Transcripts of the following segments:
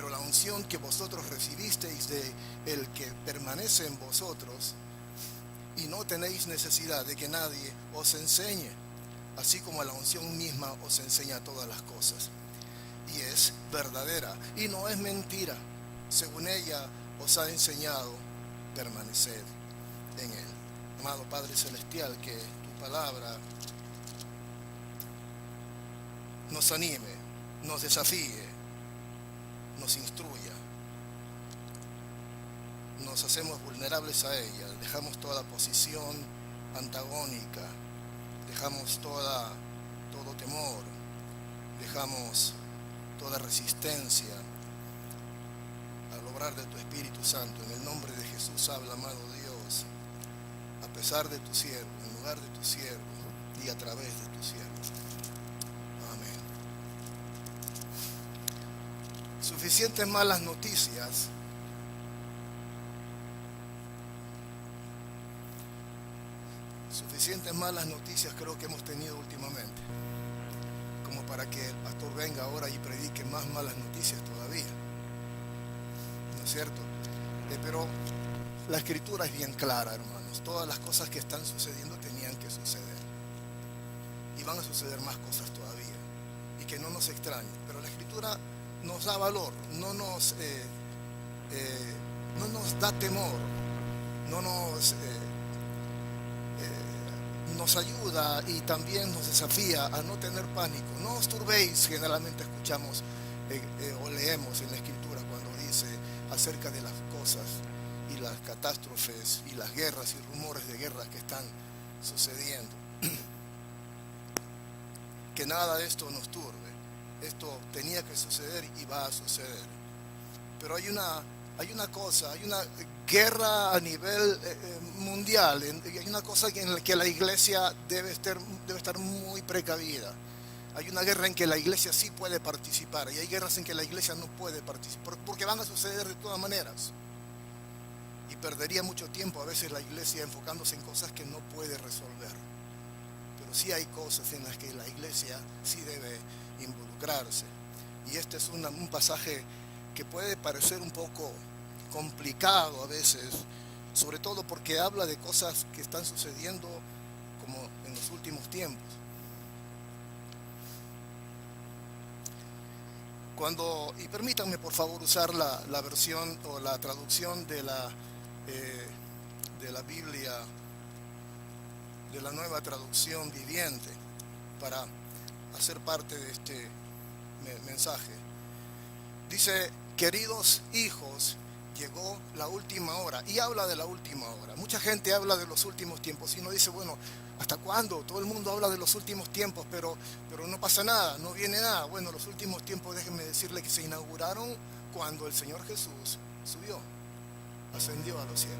Pero la unción que vosotros recibisteis de el que permanece en vosotros, y no tenéis necesidad de que nadie os enseñe, así como la unción misma os enseña todas las cosas. Y es verdadera y no es mentira. Según ella os ha enseñado, permaneced en él. Amado Padre Celestial, que tu palabra nos anime, nos desafíe, nos instruya. Nos hacemos vulnerables a ella, dejamos toda posición antagónica, dejamos todo temor, dejamos toda resistencia al obrar de tu Espíritu Santo. En el nombre de Jesús habla, amado Dios, a pesar de tu siervo, en lugar de tu siervo y a través de tu siervo. Amén. Suficientes malas noticias creo que hemos tenido últimamente, como para que el pastor venga ahora y predique más malas noticias todavía, ¿no es cierto? Pero la escritura es bien clara, hermanos. Todas las cosas que están sucediendo tenían que suceder, y van a suceder más cosas todavía, y que no nos extrañen. Pero la escritura nos da valor, no nos da temor, no nos ayuda y también nos desafía a no tener pánico. No os turbéis, generalmente escuchamos o leemos en la escritura cuando dice acerca de las cosas y las catástrofes y las guerras y rumores de guerras que están sucediendo. Que nada de esto nos turbe. Esto tenía que suceder y va a suceder. Pero hay una guerra a nivel mundial, hay una cosa en la que la iglesia debe estar muy precavida. Hay una guerra en que la iglesia sí puede participar, y hay guerras en que la iglesia no puede participar, porque van a suceder de todas maneras. Y perdería mucho tiempo a veces la iglesia enfocándose en cosas que no puede resolver. Pero sí hay cosas en las que la iglesia sí debe involucrarse. Y este es un pasaje que puede parecer un poco complicado a veces, sobre todo porque habla de cosas que están sucediendo como en los últimos tiempos. Y permítanme por favor usar la versión o la traducción de la Biblia, de la Nueva Traducción Viviente, para hacer parte de este mensaje. Dice: queridos hijos, llegó la última hora. Y habla de la última hora. Mucha gente habla de los últimos tiempos y uno dice, bueno, ¿hasta cuándo? Todo el mundo habla de los últimos tiempos, pero no pasa nada, no viene nada. Bueno, los últimos tiempos, déjenme decirle que se inauguraron cuando el Señor Jesús subió, ascendió a los cielos.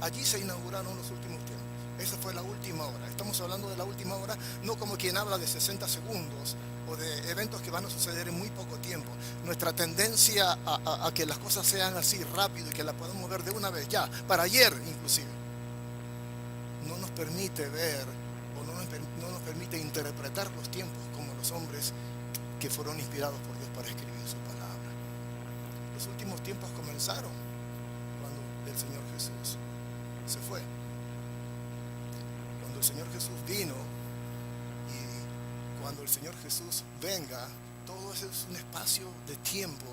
Allí se inauguraron los últimos tiempos. Esa fue la última hora. Estamos hablando de la última hora, no como quien habla de 60 segundos o de eventos que van a suceder en muy poco tiempo. Nuestra tendencia a que las cosas sean así rápido y que las podamos ver de una vez, ya, para ayer inclusive, no nos permite ver o no nos permite interpretar los tiempos como los hombres que fueron inspirados por Dios para escribir su palabra. Los últimos tiempos comenzaron cuando el Señor Jesús se fue. Cuando el Señor Jesús vino, y cuando el Señor Jesús venga, todo eso es un espacio de tiempo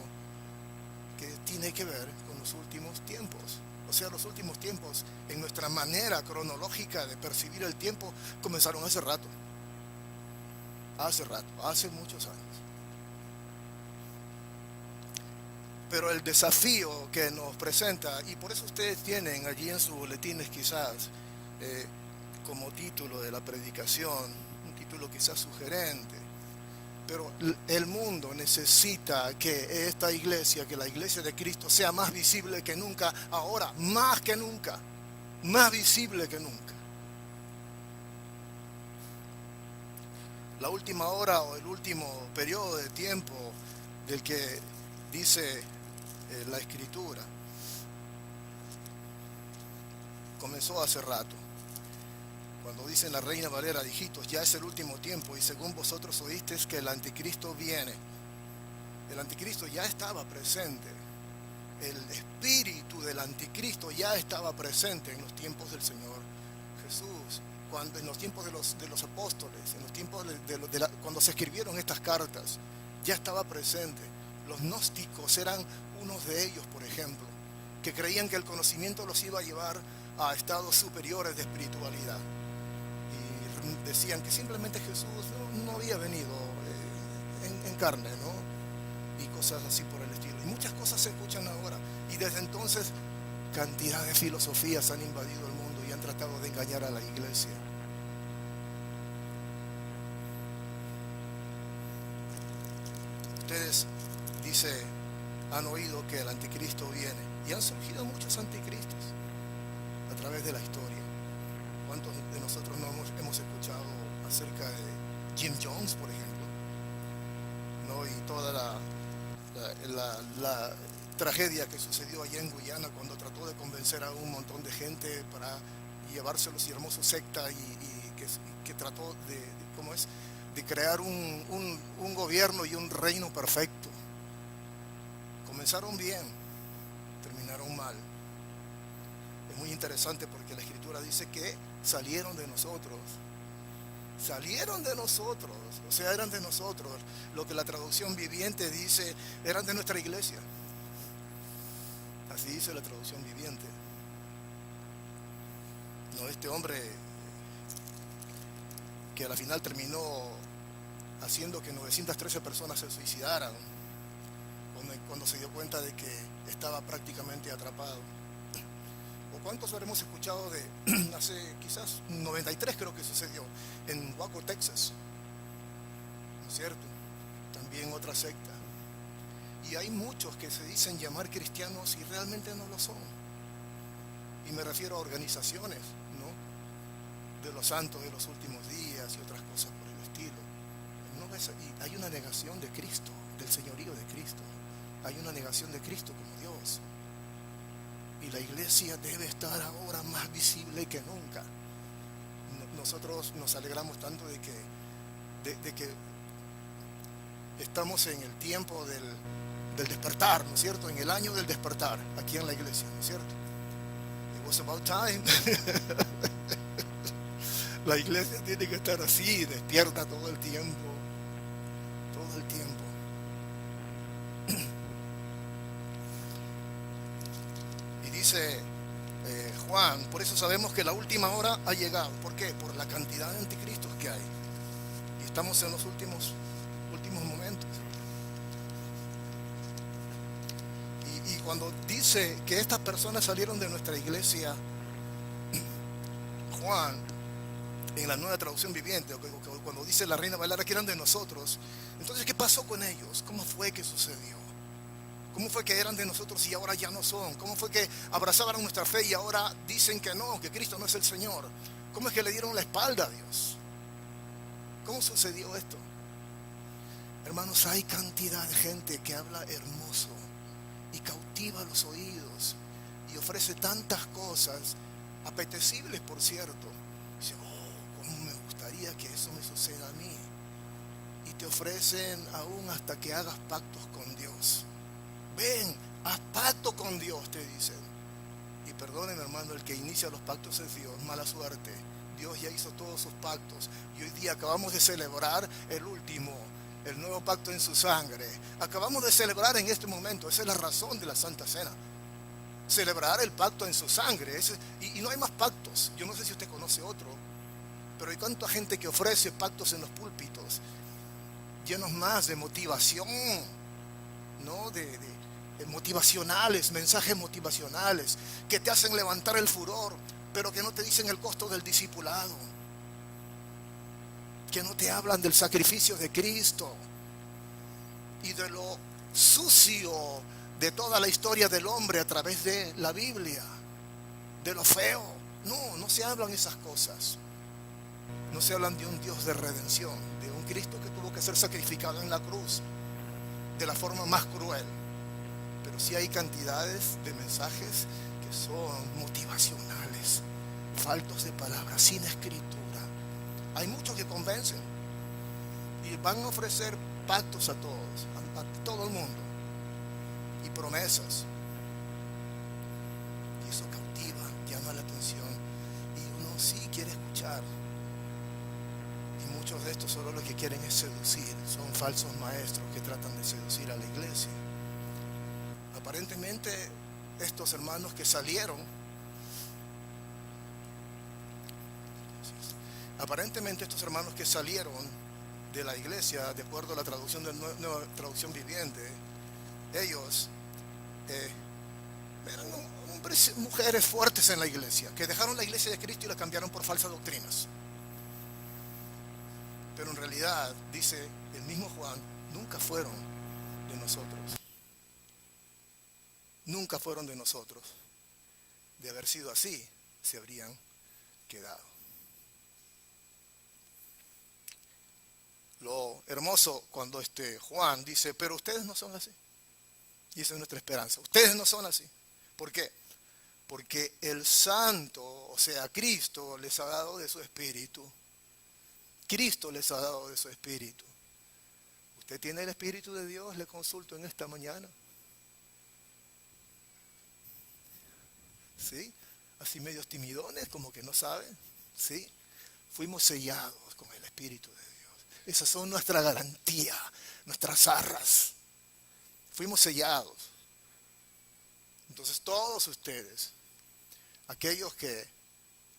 que tiene que ver con los últimos tiempos. O sea, los últimos tiempos en nuestra manera cronológica de percibir el tiempo comenzaron hace rato, hace muchos años. Pero el desafío que nos presenta, y por eso ustedes tienen allí en sus boletines quizás como título de la predicación, un título quizás sugerente, pero el mundo necesita que esta iglesia, que la iglesia de Cristo sea más visible que nunca, ahora más que nunca, más visible que nunca. La última hora o el último periodo de tiempo del que dice la Escritura comenzó hace rato. Cuando dice en la Reina Valera, hijitos, ya es el último tiempo, y según vosotros oísteis que el anticristo viene. El anticristo ya estaba presente. El espíritu del anticristo ya estaba presente en los tiempos del Señor Jesús, en los tiempos de los apóstoles, en los tiempos cuando se escribieron estas cartas, ya estaba presente. Los gnósticos eran unos de ellos, por ejemplo, que creían que el conocimiento los iba a llevar a estados superiores de espiritualidad. Y decían que simplemente Jesús no había venido en carne, ¿no? Y cosas así por el estilo. Y muchas cosas se escuchan ahora. Y desde entonces, cantidad de filosofías han invadido el mundo y han tratado de engañar a la iglesia. Ustedes, dice, han oído que el anticristo viene. Y han surgido muchos anticristos a través de la historia. ¿Cuántos de nosotros no hemos escuchado acerca de Jim Jones, por ejemplo? ¿No? Y toda la tragedia que sucedió allá en Guyana cuando trató de convencer a un montón de gente para llevárselos y armó su secta y que trató de crear un gobierno y un reino perfecto. Comenzaron bien, terminaron mal. Es muy interesante porque la Escritura dice que salieron de nosotros, o sea, eran de nosotros. Lo que la traducción viviente dice, eran de nuestra iglesia. Así dice la traducción viviente. No, este hombre que a la final terminó haciendo que 913 personas se suicidaran cuando se dio cuenta de que estaba prácticamente atrapado. ¿O cuántos habremos escuchado de hace quizás 93 creo que sucedió en Waco, Texas? ¿No es cierto? También otra secta. Y hay muchos que se dicen llamar cristianos y realmente no lo son. Y me refiero a organizaciones, ¿no? De los santos de los últimos días y otras cosas por el estilo. Y hay una negación de Cristo, del señorío de Cristo. Hay una negación de Cristo como Dios. Y la iglesia debe estar ahora más visible que nunca. Nosotros nos alegramos tanto de que estamos en el tiempo del despertar, ¿no es cierto? En el año del despertar, aquí en la iglesia, ¿no es cierto? It was about time. La iglesia tiene que estar así, despierta todo el tiempo. Todo el tiempo. Y dice Juan, por eso sabemos que la última hora ha llegado. ¿Por qué? Por la cantidad de anticristos que hay. Y estamos en los últimos momentos. Y cuando dice que estas personas salieron de nuestra iglesia, Juan, en la Nueva Traducción Viviente, cuando dice la Reina Valera que eran de nosotros, entonces ¿qué pasó con ellos? ¿Cómo fue que sucedió? ¿Cómo fue que eran de nosotros y ahora ya no son? ¿Cómo fue que abrazaban nuestra fe y ahora dicen que no, que Cristo no es el Señor? ¿Cómo es que le dieron la espalda a Dios? ¿Cómo sucedió esto? Hermanos, hay cantidad de gente que habla hermoso y cautiva los oídos y ofrece tantas cosas apetecibles, por cierto. Dice, cómo me gustaría que eso me suceda a mí. Y te ofrecen aún hasta que hagas pactos con Dios. Ven, haz pacto con Dios, te dicen. Y perdonen, hermano, el que inicia los pactos es Dios, mala suerte. Dios ya hizo todos sus pactos. Y hoy día acabamos de celebrar el último, el nuevo pacto en su sangre. Acabamos de celebrar en este momento, esa es la razón de la Santa Cena. Celebrar el pacto en su sangre. Y no hay más pactos. Yo no sé si usted conoce otro, pero hay tanta gente que ofrece pactos en los púlpitos, llenos más de motivación, ¿no? De motivacionales, mensajes motivacionales, que te hacen levantar el furor, pero que no te dicen el costo del discipulado, que no te hablan del sacrificio de Cristo y de lo sucio de toda la historia del hombre a través de la Biblia, de lo feo. No se hablan esas cosas. No se hablan de un Dios de redención, de un Cristo que tuvo que ser sacrificado en la cruz de la forma más cruel. Pero sí hay cantidades de mensajes que son motivacionales, faltos de palabras, sin escritura. Hay muchos que convencen y van a ofrecer pactos a todos, a todo el mundo, y promesas. Y eso cautiva, llama la atención, y uno sí quiere escuchar. Y muchos de estos solo lo que quieren es seducir, son falsos maestros que tratan de seducir a la iglesia. Aparentemente estos hermanos que salieron, de la iglesia, de acuerdo a la traducción de Nueva Traducción Viviente, ellos eran hombres, mujeres fuertes en la iglesia, que dejaron la iglesia de Cristo y la cambiaron por falsas doctrinas. Pero en realidad, dice el mismo Juan, nunca fueron de nosotros. Nunca fueron de nosotros. De haber sido así, se habrían quedado. Lo hermoso cuando Juan dice, pero ustedes no son así. Y esa es nuestra esperanza. Ustedes no son así. ¿Por qué? Porque el Santo, o sea, Cristo les ha dado de su Espíritu. Cristo les ha dado de su Espíritu. ¿Usted tiene el Espíritu de Dios? Le consulto en esta mañana. ¿Sí? Así medios timidones, como que no saben. ¿Sí? Fuimos sellados con el Espíritu de Dios. Esas son nuestra garantía, nuestras arras. Fuimos sellados. Entonces todos ustedes, aquellos que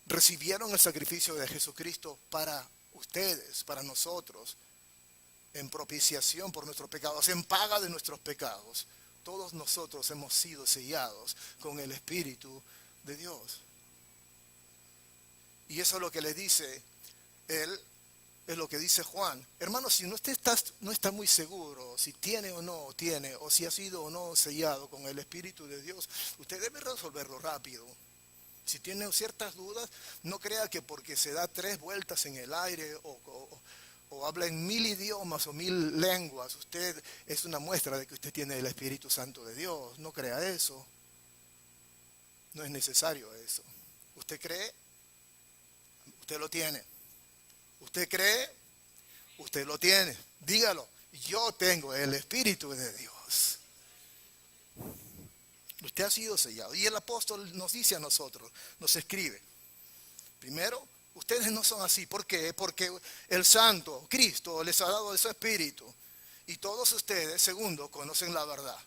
recibieron el sacrificio de Jesucristo para ustedes, para nosotros, en propiciación por nuestros pecados, en paga de nuestros pecados, todos nosotros hemos sido sellados con el Espíritu de Dios. Y eso es lo que le dice él. Es lo que dice Juan. Hermanos, si usted no está muy seguro si tiene o no tiene, o si ha sido o no sellado con el Espíritu de Dios, usted debe resolverlo rápido. Si tiene ciertas dudas, no crea que porque se da 3 vueltas en el aire o habla en 1000 idiomas o 1000 lenguas, usted es una muestra de que usted tiene el Espíritu Santo de Dios. No crea eso. No es necesario eso. ¿Usted cree? Usted lo tiene. ¿Usted cree? Usted lo tiene. Dígalo. Yo tengo el Espíritu de Dios. Usted ha sido sellado. Y el apóstol nos dice a nosotros, nos escribe. Primero, ustedes no son así. ¿Por qué? Porque el Santo, Cristo, les ha dado de su Espíritu. Y todos ustedes, segundo, conocen la verdad.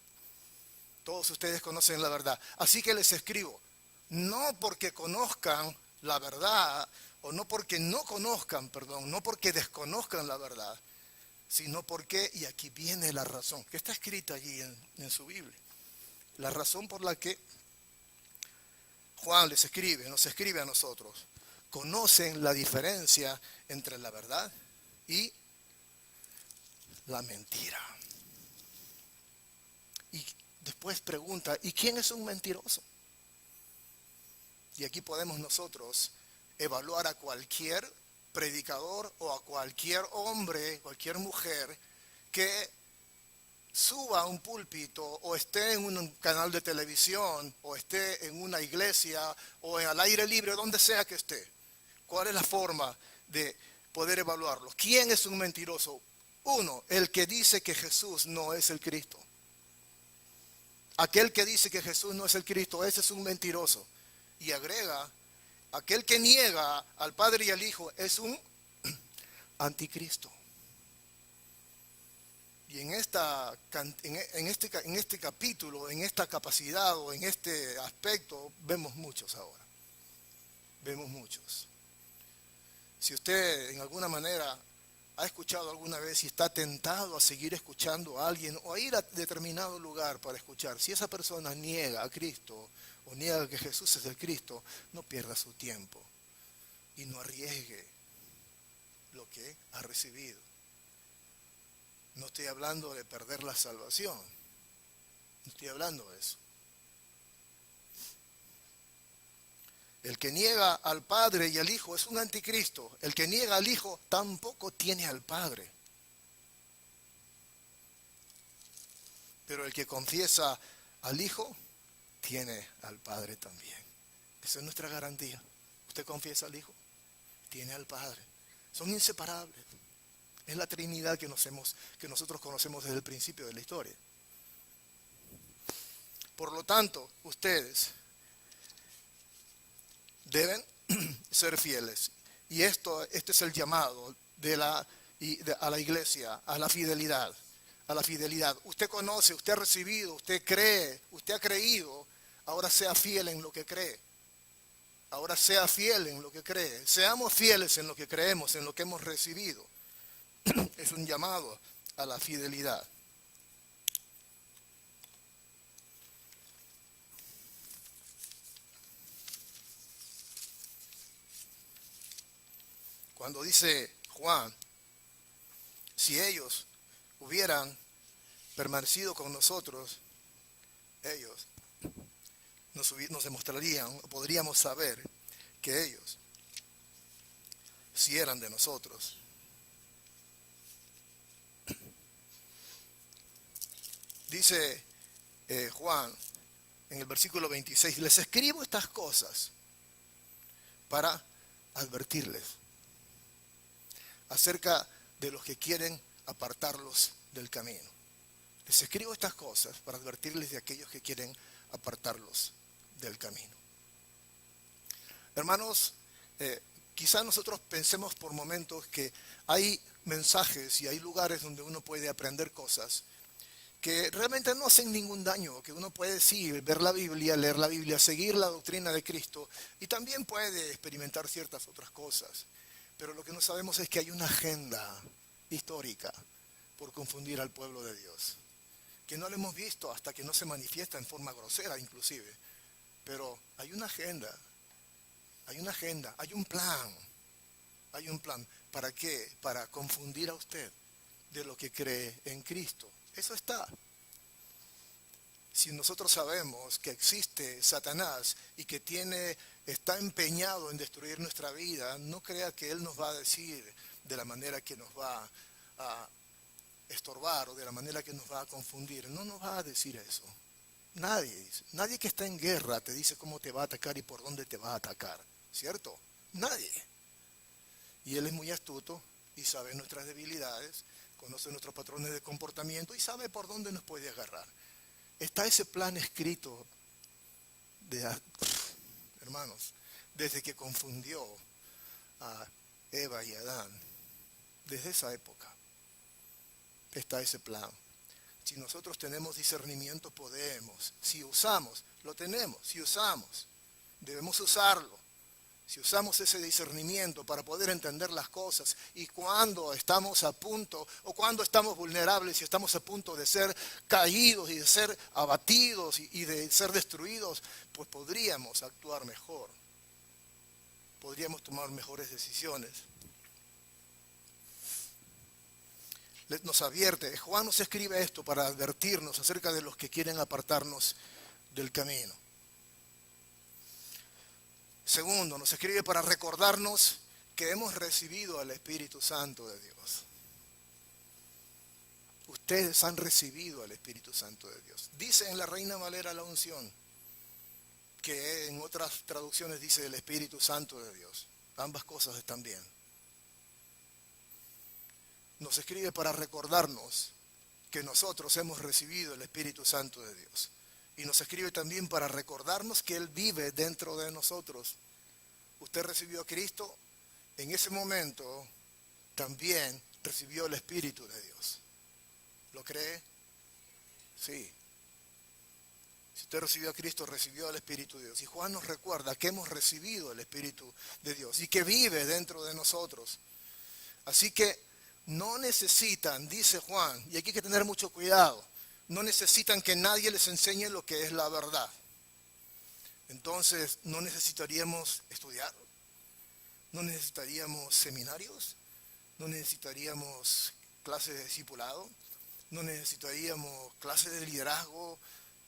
Todos ustedes conocen la verdad. Así que les escribo. No porque conozcan la verdad, o no porque no conozcan, perdón, no porque desconozcan la verdad, sino porque, y aquí viene la razón, que está escrita allí en su Biblia, la razón por la que Juan nos escribe a nosotros, conocen la diferencia entre la verdad y la mentira. Y después pregunta, ¿y quién es un mentiroso? Y aquí podemos nosotros evaluar a cualquier predicador o a cualquier hombre, cualquier mujer que suba a un púlpito o esté en un canal de televisión o esté en una iglesia o al aire libre, donde sea que esté. ¿Cuál es la forma de poder evaluarlo? ¿Quién es un mentiroso? Uno, el que dice que Jesús no es el Cristo. Aquel que dice que Jesús no es el Cristo, ese es un mentiroso. Y agrega, aquel que niega al Padre y al Hijo es un anticristo. Y en este capítulo, en esta capacidad o en este aspecto, vemos muchos ahora. Vemos muchos. Si usted en alguna manera ha escuchado alguna vez y está tentado a seguir escuchando a alguien o a ir a determinado lugar para escuchar, si esa persona niega a Cristo o niega que Jesús es el Cristo, no pierda su tiempo y no arriesgue lo que ha recibido. No estoy hablando de perder la salvación, no estoy hablando de eso. El que niega al Padre y al Hijo es un anticristo. El que niega al Hijo tampoco tiene al Padre. Pero el que confiesa al Hijo tiene al Padre también. Esa es nuestra garantía. Usted confiesa al Hijo, tiene al Padre. Son inseparables. Es la Trinidad que nosotros conocemos desde el principio de la historia. Por lo tanto, ustedes deben ser fieles. Y este es el llamado a la iglesia, a la fidelidad. A la fidelidad. Usted conoce, usted ha recibido, usted cree, usted ha creído. Ahora sea fiel en lo que cree. Ahora sea fiel en lo que cree. Seamos fieles en lo que creemos, en lo que hemos recibido. Es un llamado a la fidelidad. Cuando dice Juan, si ellos hubieran permanecido con nosotros, ellos nos demostrarían, podríamos saber que ellos sí eran de nosotros. Dice Juan en el versículo 26, les escribo estas cosas para advertirles acerca de los que quieren apartarlos del camino. Les escribo estas cosas para advertirles de aquellos que quieren apartarlos del camino. Hermanos, quizá nosotros pensemos por momentos que hay mensajes y hay lugares donde uno puede aprender cosas que realmente no hacen ningún daño, que uno puede sí ver la Biblia, leer la Biblia, seguir la doctrina de Cristo y también puede experimentar ciertas otras cosas. Pero lo que no sabemos es que hay una agenda histórica por confundir al pueblo de Dios, que no lo hemos visto hasta que no se manifiesta en forma grosera inclusive. Pero hay una agenda, hay un plan. Hay un plan. ¿Para qué? Para confundir a usted de lo que cree en Cristo. Eso está. Si nosotros sabemos que existe Satanás y que está empeñado en destruir nuestra vida, no crea que él nos va a decir de la manera que nos va a estorbar o de la manera que nos va a confundir. No nos va a decir eso. Nadie que está en guerra te dice cómo te va a atacar y por dónde te va a atacar, ¿cierto? Nadie. Y él es muy astuto y sabe nuestras debilidades, conoce nuestros patrones de comportamiento y sabe por dónde nos puede agarrar. Está ese plan escrito, hermanos, desde que confundió a Eva y Adán. Desde esa época está ese plan. Si nosotros tenemos discernimiento, podemos. Si usamos, lo tenemos. Si usamos, debemos usarlo. Si usamos ese discernimiento para poder entender las cosas y cuando estamos a punto o cuando estamos vulnerables y estamos a punto de ser caídos y de ser abatidos y de ser destruidos, pues podríamos actuar mejor. Podríamos tomar mejores decisiones. Nos advierte, Juan nos escribe esto para advertirnos acerca de los que quieren apartarnos del camino. Segundo, nos escribe para recordarnos que hemos recibido al Espíritu Santo de Dios. Ustedes han recibido al Espíritu Santo de Dios. Dice en la Reina Valera la unción, que en otras traducciones dice el Espíritu Santo de Dios. Ambas cosas están bien. Nos escribe para recordarnos que nosotros hemos recibido el Espíritu Santo de Dios. Y nos escribe también para recordarnos que Él vive dentro de nosotros. Usted recibió a Cristo, en ese momento también recibió el Espíritu de Dios. ¿Lo cree? Sí. Si usted recibió a Cristo, recibió el Espíritu de Dios. Y Juan nos recuerda que hemos recibido el Espíritu de Dios y que vive dentro de nosotros. Así que no necesitan, dice Juan, y aquí hay que tener mucho cuidado, no necesitan que nadie les enseñe lo que es la verdad. Entonces, no necesitaríamos estudiar, no necesitaríamos seminarios, no necesitaríamos clases de discipulado, no necesitaríamos clases de liderazgo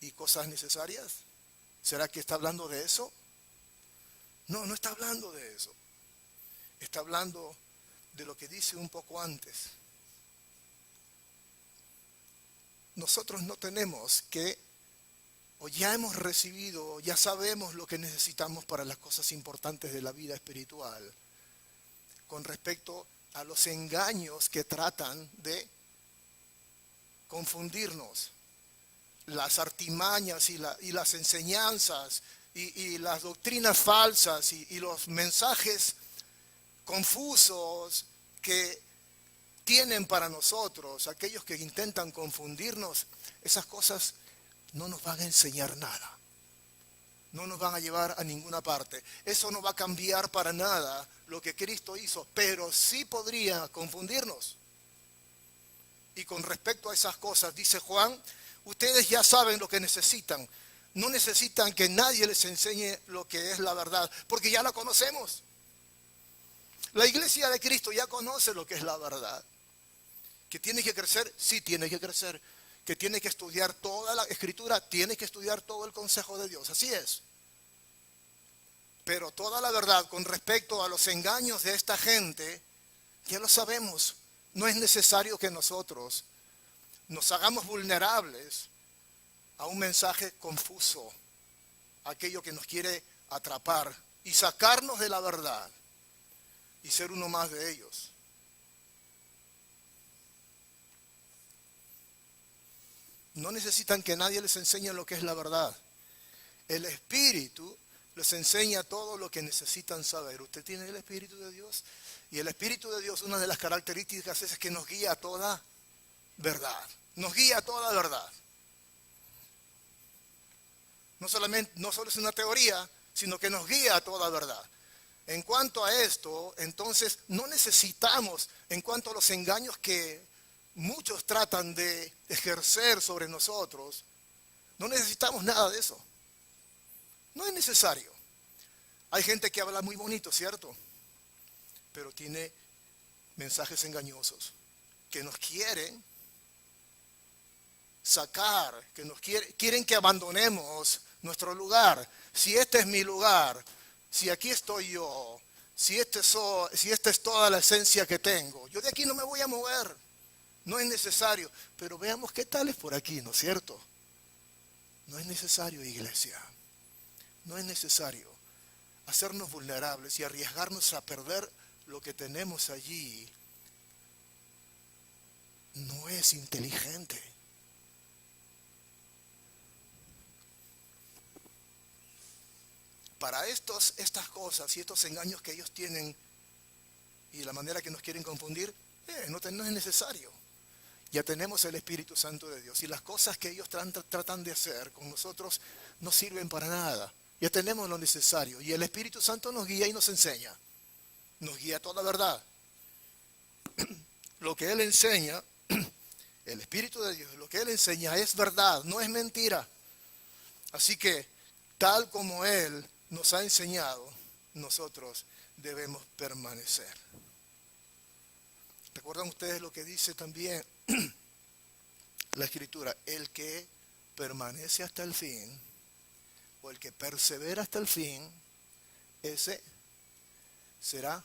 y cosas necesarias. ¿Será que está hablando de eso? No, no está hablando de eso. Está hablando de lo que dice un poco antes. Nosotros no tenemos que, o ya hemos recibido, ya sabemos lo que necesitamos para las cosas importantes de la vida espiritual con respecto a los engaños que tratan de confundirnos, las artimañas y las enseñanzas y las doctrinas falsas y los mensajes confusos que tienen para nosotros, aquellos que intentan confundirnos. Esas cosas no nos van a enseñar nada, no nos van a llevar a ninguna parte. Eso no va a cambiar para nada lo que Cristo hizo, pero sí podría confundirnos. Y con respecto a esas cosas, dice Juan, ustedes ya saben lo que necesitan. No necesitan que nadie les enseñe lo que es la verdad, porque ya la conocemos. La iglesia de Cristo ya conoce lo que es la verdad. ¿Que tiene que crecer? Sí, tiene que crecer. ¿Que tiene que estudiar toda la Escritura? Tiene que estudiar todo el consejo de Dios. Así es. Pero toda la verdad con respecto a los engaños de esta gente, ya lo sabemos. No es necesario que nosotros nos hagamos vulnerables a un mensaje confuso, aquello que nos quiere atrapar y sacarnos de la verdad y ser uno más de ellos. No necesitan que nadie les enseñe lo que es la verdad. El Espíritu les enseña todo lo que necesitan saber. Usted tiene el Espíritu de Dios, y el Espíritu de Dios, una de las características es que nos guía a toda verdad. Nos guía a toda verdad. No solo es una teoría, sino que nos guía a toda verdad. En cuanto a esto, entonces no necesitamos, en cuanto a los engaños que muchos tratan de ejercer sobre nosotros, no necesitamos nada de eso. No es necesario. Hay gente que habla muy bonito, ¿cierto? Pero tiene mensajes engañosos que nos quieren sacar, que nos quieren que abandonemos nuestro lugar. Si este es mi lugar, si aquí estoy yo, si esta es toda la esencia que tengo, yo de aquí no me voy a mover. No es necesario. Pero veamos qué tal es por aquí, ¿no es cierto? No es necesario, iglesia. No es necesario hacernos vulnerables y arriesgarnos a perder lo que tenemos allí. No es inteligente. Para estas cosas y estos engaños que ellos tienen y la manera que nos quieren confundir, no es necesario. Ya tenemos el Espíritu Santo de Dios y las cosas que ellos tratan de hacer con nosotros no sirven para nada. Ya tenemos lo necesario y el Espíritu Santo nos guía y nos enseña. Nos guía a toda verdad. Lo que Él enseña, el Espíritu de Dios, lo que Él enseña es verdad, no es mentira. Así que, tal como Él nos ha enseñado, nosotros debemos permanecer. ¿Recuerdan ustedes lo que dice también la Escritura? El que permanece hasta el fin, o el que persevera hasta el fin, ese será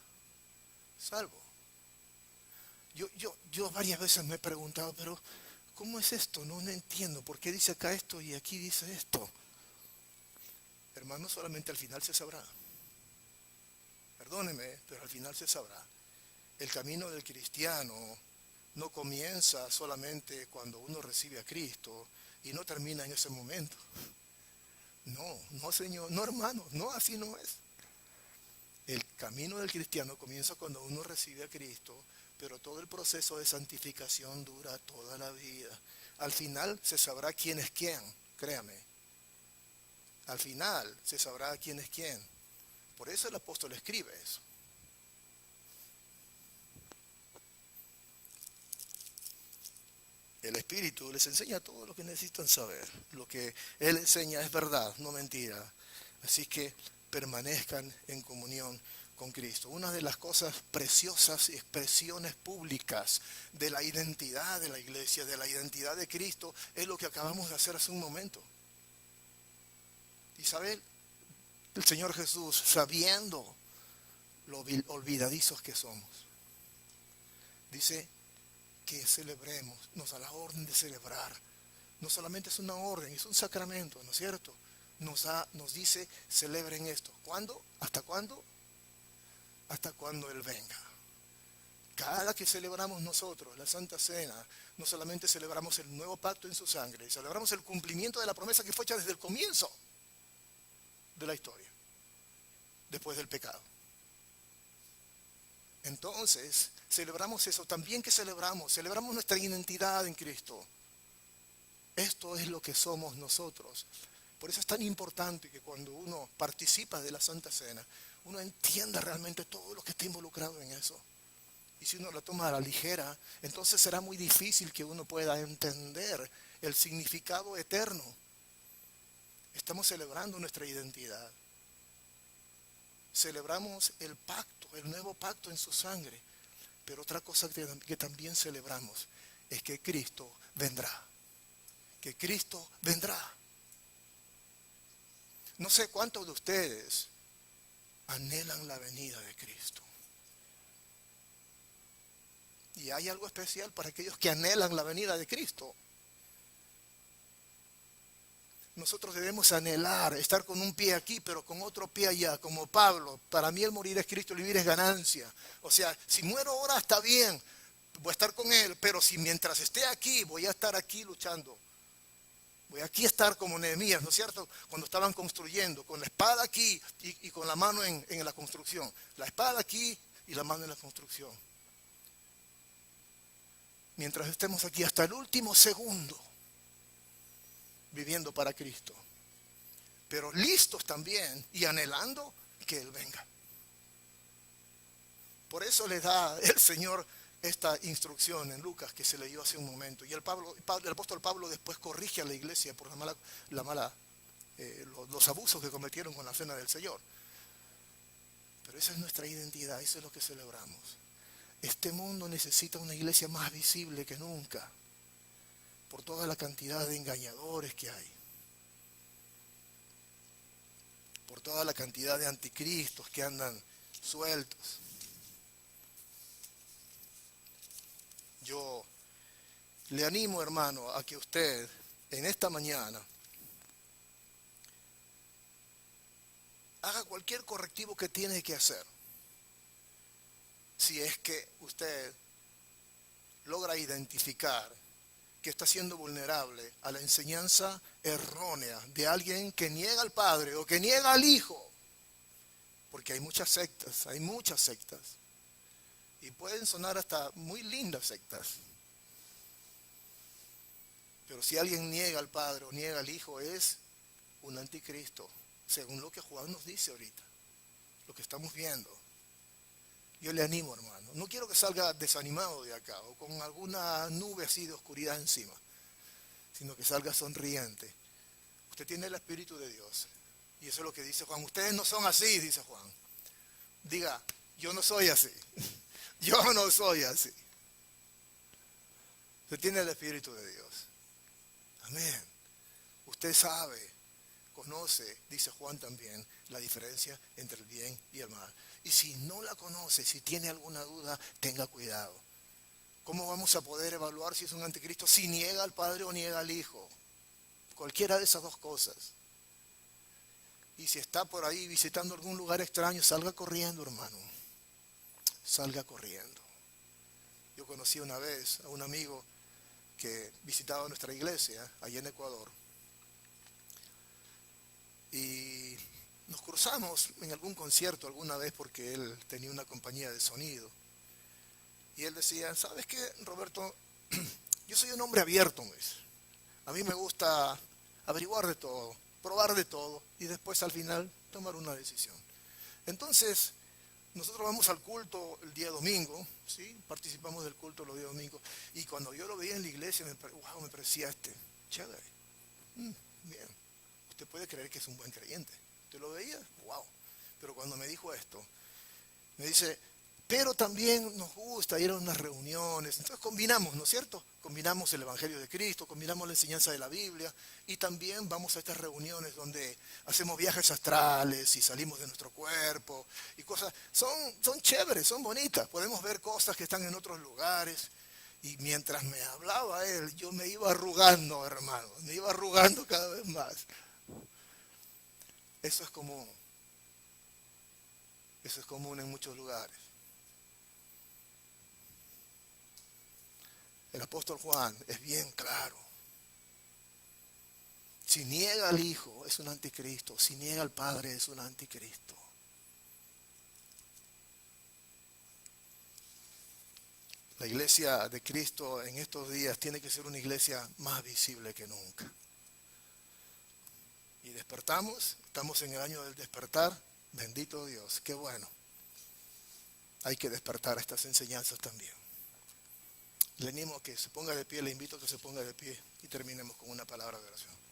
salvo. Yo varias veces me he preguntado, pero ¿cómo es esto? No entiendo. ¿Por qué dice acá esto y aquí dice esto? Hermano, solamente al final se sabrá. Perdóneme, pero al final se sabrá. El camino del cristiano no comienza solamente cuando uno recibe a Cristo y no termina en ese momento. No, Señor, no, hermano, no, así no es. El camino del cristiano comienza cuando uno recibe a Cristo, pero todo el proceso de santificación dura toda la vida. Al final se sabrá quién es quién, créame. Al final se sabrá quién es quién. Por eso el apóstol escribe eso. El Espíritu les enseña todo lo que necesitan saber. Lo que Él enseña es verdad, no mentira. Así que permanezcan en comunión con Cristo. Una de las cosas preciosas y expresiones públicas de la identidad de la iglesia, de la identidad de Cristo, es lo que acabamos de hacer hace un momento. Isabel, el Señor Jesús, sabiendo lo olvidadizos que somos, dice que celebremos, nos da la orden de celebrar. No solamente es una orden, es un sacramento, ¿no es cierto? Nos dice, celebren esto. ¿Cuándo? ¿Hasta cuándo? Hasta cuando Él venga. Cada que celebramos nosotros la Santa Cena, no solamente celebramos el nuevo pacto en su sangre, celebramos el cumplimiento de la promesa que fue hecha desde el comienzo de la historia, después del pecado. Entonces, celebramos eso. También que celebramos nuestra identidad en Cristo. Esto es lo que somos nosotros. Por eso es tan importante que cuando uno participa de la Santa Cena, uno entienda realmente todo lo que está involucrado en eso. Y si uno la toma a la ligera, entonces será muy difícil que uno pueda entender el significado eterno. Estamos celebrando nuestra identidad. Celebramos el pacto, el nuevo pacto en su sangre. Pero otra cosa que también celebramos es que Cristo vendrá. Que Cristo vendrá. No sé cuántos de ustedes anhelan la venida de Cristo. Y hay algo especial para aquellos que anhelan la venida de Cristo. Nosotros debemos anhelar estar con un pie aquí, pero con otro pie allá, como Pablo. Para mí el morir es Cristo, el vivir es ganancia. O sea, si muero ahora está bien, voy a estar con Él, pero si mientras esté aquí, voy a estar aquí luchando. Voy aquí a estar como Nehemías, ¿no es cierto? Cuando estaban construyendo, con la espada aquí y con la mano en la construcción. La espada aquí y la mano en la construcción. Mientras estemos aquí hasta el último segundo, viviendo para Cristo, pero listos también y anhelando que Él venga. Por eso le da el Señor esta instrucción en Lucas que se leyó hace un momento. Y el apóstol Pablo después corrige a la iglesia por los abusos que cometieron con la cena del Señor. Pero esa es nuestra identidad, eso es lo que celebramos. Este mundo necesita una iglesia más visible que nunca, por toda la cantidad de engañadores que hay, por toda la cantidad de anticristos que andan sueltos. Yo le animo, hermano, a que usted en esta mañana haga cualquier correctivo que tiene que hacer. Si es que usted logra identificar que está siendo vulnerable a la enseñanza errónea de alguien que niega al Padre o que niega al Hijo. Porque hay muchas sectas. Y pueden sonar hasta muy lindas sectas. Pero si alguien niega al Padre o niega al Hijo, es un anticristo, según lo que Juan nos dice ahorita, lo que estamos viendo. Yo le animo, hermano. No quiero que salga desanimado de acá o con alguna nube así de oscuridad encima, sino que salga sonriente. Usted tiene el Espíritu de Dios. Y eso es lo que dice Juan. Ustedes no son así, dice Juan. Diga, yo no soy así. Yo no soy así. Usted tiene el Espíritu de Dios. Amén. Usted sabe, conoce, dice Juan también, la diferencia entre el bien y el mal. Y si no la conoce, si tiene alguna duda, tenga cuidado. ¿Cómo vamos a poder evaluar si es un anticristo? Si niega al Padre o niega al Hijo. Cualquiera de esas dos cosas. Y si está por ahí visitando algún lugar extraño, salga corriendo, hermano. Salga corriendo. Yo conocí una vez a un amigo que visitaba nuestra iglesia allá en Ecuador. Y nos cruzamos en algún concierto alguna vez porque él tenía una compañía de sonido. Y él decía, ¿sabes qué, Roberto? Yo soy un hombre abierto, pues. A mí me gusta averiguar de todo, probar de todo y después al final tomar una decisión. Entonces, nosotros vamos al culto el día domingo, ¿sí? Participamos del culto los días domingos. Y cuando yo lo veía en la iglesia, me parecía chévere. Bien. Usted puede creer que es un buen creyente. ¿Usted lo veía? Wow. Pero cuando me dijo esto, me dice, pero también nos gusta ir a unas reuniones. Entonces combinamos, ¿no es cierto? Combinamos el Evangelio de Cristo, combinamos la enseñanza de la Biblia y también vamos a estas reuniones donde hacemos viajes astrales y salimos de nuestro cuerpo y cosas. Son chéveres, son bonitas. Podemos ver cosas que están en otros lugares. Y mientras me hablaba él, yo me iba arrugando, hermano. Me iba arrugando cada vez más. Eso es común. Eso es común en muchos lugares. El apóstol Juan es bien claro. Si niega al Hijo, es un anticristo. Si niega al Padre, es un anticristo. La iglesia de Cristo en estos días tiene que ser una iglesia más visible que nunca. Y despertamos, estamos en el año del despertar. Bendito Dios, qué bueno. Hay que despertar a estas enseñanzas también. Le animo a que se ponga de pie, le invito a que se ponga de pie y terminemos con una palabra de oración.